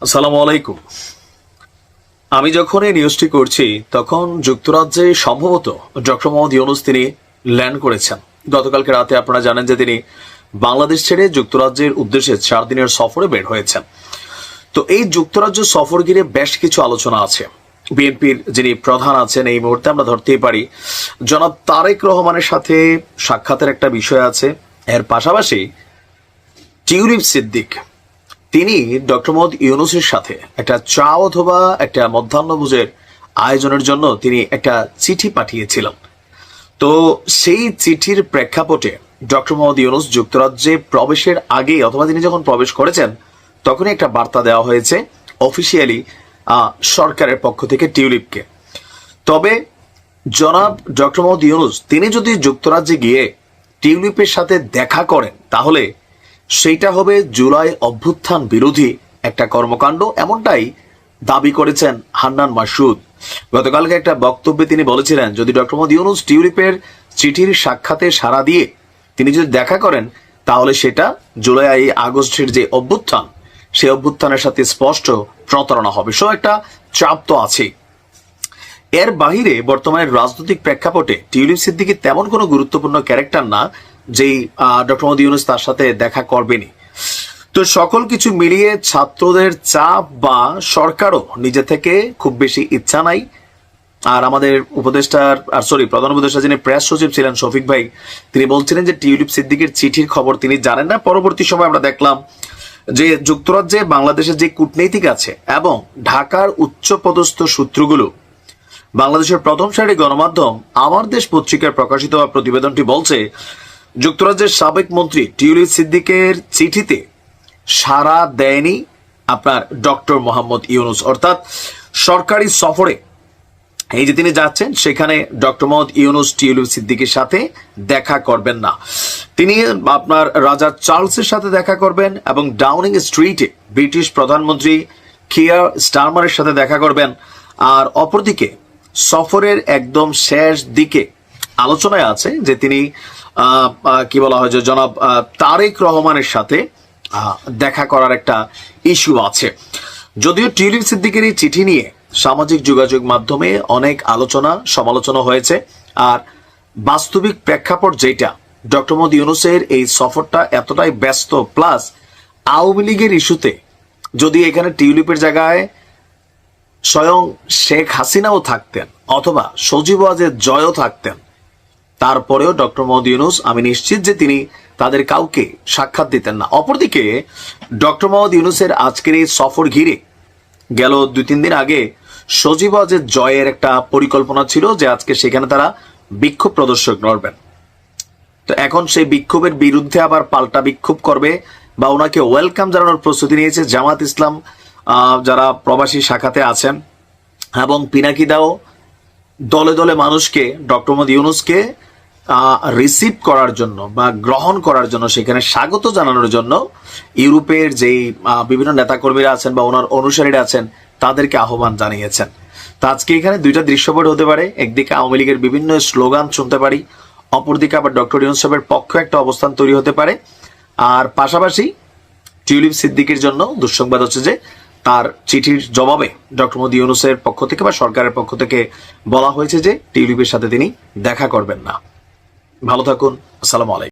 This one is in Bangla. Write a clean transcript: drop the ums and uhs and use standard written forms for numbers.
আসসালামু আলাইকুম। আমি যখন এই নিউজটি করছি তখন যুক্তরাজ্যে সম্ভবত ডক্টর মোহাম্মদ ইউনূস তিনি ল্যান্ড করেছেন। গতকালকে রাতে আপনারা জানেন যে তিনি বাংলাদেশ ছেড়ে যুক্তরাজ্যের উদ্দেশ্যে 4 দিনের সফরে বের হয়েছেন। তো এই যুক্তরাজ্য সফর ঘিরে বেশ কিছু আলোচনা আছে। বিএনপির যিনি প্রধান আছেন এই মুহূর্তে আমরা ধরতেই পারি জনাব তারেক রহমানের সাথে সাক্ষাতের একটা বিষয় আছে। এর পাশাপাশি টিউলিপ সিদ্দিক তিনি ডক্টর মোহাম্মদ ইউনূসের সাথে একটা চা অথবা একটা মধ্যাহ্নভোজের আয়োজনের জন্য তিনি একটা চিঠি পাঠিয়েছিলেন। তো সেই চিঠির প্রেক্ষাপটে ডক্টর মোহাম্মদ ইউনূস যুক্তরাজ্যে প্রবেশের আগে অথবা তিনি যখন প্রবেশ করেছেন তখনই একটা বার্তা দেওয়া হয়েছে অফিসিয়ালি সরকারের পক্ষ থেকে টিউলিপকে। তবে জনাব ডক্টর মোহাম্মদ ইউনূস তিনি যদি যুক্তরাজ্যে গিয়ে টিউলিপের সাথে দেখা করেন তাহলে সেইটা হবে জুলাই অভ্যুত্থান বিরোধী একটা কর্মকাণ্ড, এমনটাই দাবি করেছেন হান্নান মাসুদ। গতকালকে একটা বক্তব্যে তিনি বলেছিলেন যদি ডক্টর মোহাম্মদ ইউনূস টিউলিপের চিঠির সাক্ষাতে সাড়া দিয়ে তিনি যদি দেখা করেন তাহলে সেটা জুলাই আগস্টের যে অভ্যুত্থান সেই অভ্যুত্থানের সাথে স্পষ্ট প্রতারণা হবে। সো একটা চাপ তো আছে। এর বাহিরে বর্তমানে রাজনৈতিক প্রেক্ষাপটে টিউলিপ সিদ্দিকী তেমন কোনো গুরুত্বপূর্ণ ক্যারেক্টার না যেই ডক্টর মোহাম্মদ ইউনূস তার সাথে দেখা করবেনি। তো সকল কিছু মিলিয়ে ছাত্রদের চাপ বা সরকারও নিজে থেকে খুব বেশি ইচ্ছা নাই। আর আমাদের প্রধান উপদেষ্টা যিনি প্রেস সচিব ছিলেন শফিক ভাই তিনি বলছিলেন যে টিউলিপ সিদ্দিকের চিঠির খবর তিনি জানেন না। পরবর্তী সময় আমরা দেখলাম যে যুক্তরাজ্যে বাংলাদেশের যে কূটনীতিক আছে এবং ঢাকার উচ্চ পদস্থ সূত্রগুলো বাংলাদেশের প্রথম সারির গণমাধ্যম আমার দেশ পত্রিকায় প্রকাশিত প্রতিবেদনটি বলছে যুক্তরাজ্যের সাবেক মন্ত্রী টিউলিপ সিদ্দিকের চিঠিতে সাড়া দেয়নি আপনার ডক্টর মোহাম্মদ ইউনূস, অর্থাৎ সরকারি সফরে এই যে তিনি যাচ্ছেন সেখানে ডক্টর মোহাম্মদ ইউনূস টিউলিপ সিদ্দিকের সাথে দেখা করবেন না। তিনি আপনার রাজা চার্লসের সাথে দেখা করবেন এবং ডাউনিং স্ট্রিটে ব্রিটিশ প্রধানমন্ত্রী কিয়ার স্টারমারের সাথে দেখা করবেন। আর অপরদিকে সফরের একদম শেষ দিকে আলোচনায় আছে যে তিনি কি বলা হয় যে জনাব তারেক রহমানের সাথে দেখা করার একটা ইস্যু আছে। যদিও টিউলিপ সিদ্দিকের এই চিঠি নিয়ে সামাজিক যোগাযোগ মাধ্যমে অনেক আলোচনা সমালোচনা হয়েছে। আর বাস্তবিক প্রেক্ষাপট যেটা ডক্টর মোহাম্মদ ইউনূসের এই সফরটা এতটাই ব্যস্ত, প্লাস আওয়ামী লীগের ইস্যুতে যদি এখানে টিউলিপের জায়গায় স্বয়ং শেখ হাসিনাও থাকতেন অথবা সজীব ওয়াজেদ জয়ও থাকতেন তারপরেও ডক্টর মোহাম্মদ ইউনূস আমি নিশ্চিত যে তিনি তাদের কাউকে সাক্ষাৎ দিতেন না। অপরদিকে ডক্টর মোহাম্মদ ইউনূসের আজকের এই সফর ঘিরে গেল 2-3 দিন আগে সজীব ওয়াজেদ জয়ের একটা পরিকল্পনা ছিল যে আজকে সেখানে তারা বিক্ষোভ প্রদর্শন করবেন। তো এখন সেই বিক্ষোভের বিরুদ্ধে আবার পাল্টা বিক্ষোভ করবে বা ওনাকে ওয়েলকাম জানানোর প্রস্তুতি নিয়েছে জামাত ইসলাম যারা প্রবাসী শাখাতে আছেন এবং পিনাকি দাও দলে দলে মানুষকে ডক্টর মোহাম্মদ ইউনূসকে রিসিভ করার জন্য বা গ্রহণ করার জন্য সেখানে স্বাগত জানানোর জন্য ইউরোপের যেই বিভিন্ন নেতাকর্মীরা আছেন বা ওনার অনুসারীরা আছেন তাদেরকে আহ্বান জানিয়েছেন। তো আজকে এখানে দুইটা দৃশ্যপট হতে পারে, একদিকে আওয়ামী লীগের বিভিন্ন স্লোগান শুনতে পারি, অপরদিকে আবার ডক্টর ইউনূস সাহেবের পক্ষে একটা অবস্থান তৈরি হতে পারে। আর পাশাপাশি টিউলিপ সিদ্দিকের জন্য দুঃসংবাদ হচ্ছে যে তার চিঠির জবাবে ডক্টর মোহাম্মদ ইউনূসের পক্ষ থেকে বা সরকারের পক্ষ থেকে বলা হয়েছে যে টিউলিপের সাথে তিনি দেখা করবেন না। ভালো থাকুন। আসসালামু আলাইকুম।